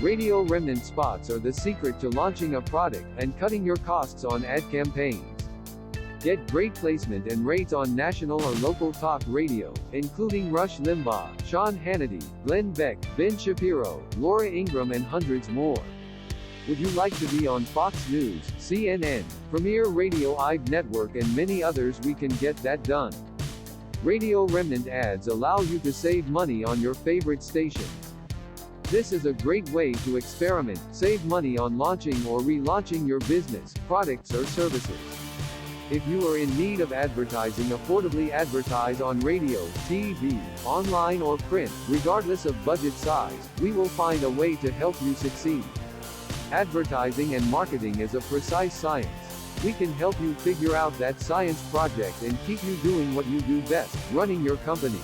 Radio Remnant spots are the secret to launching a product and cutting your costs on ad campaigns. Get great placement and rates on national or local talk radio, including Rush Limbaugh, Sean Hannity, Glenn Beck, Ben Shapiro, Laura Ingraham and hundreds more. Would you like to be on Fox News, CNN, Premier Radio IB Network and many others? We can get that done. Radio Remnant ads allow you to save money on your favorite stations. This is a great way to experiment, save money on launching or relaunching your business, products or services. If you are in need of advertising, affordably advertise on radio, TV, online or print, regardless of budget size, we will find a way to help you succeed. Advertising and marketing is a precise science. We can help you figure out that science project and keep you doing what you do best, running your company.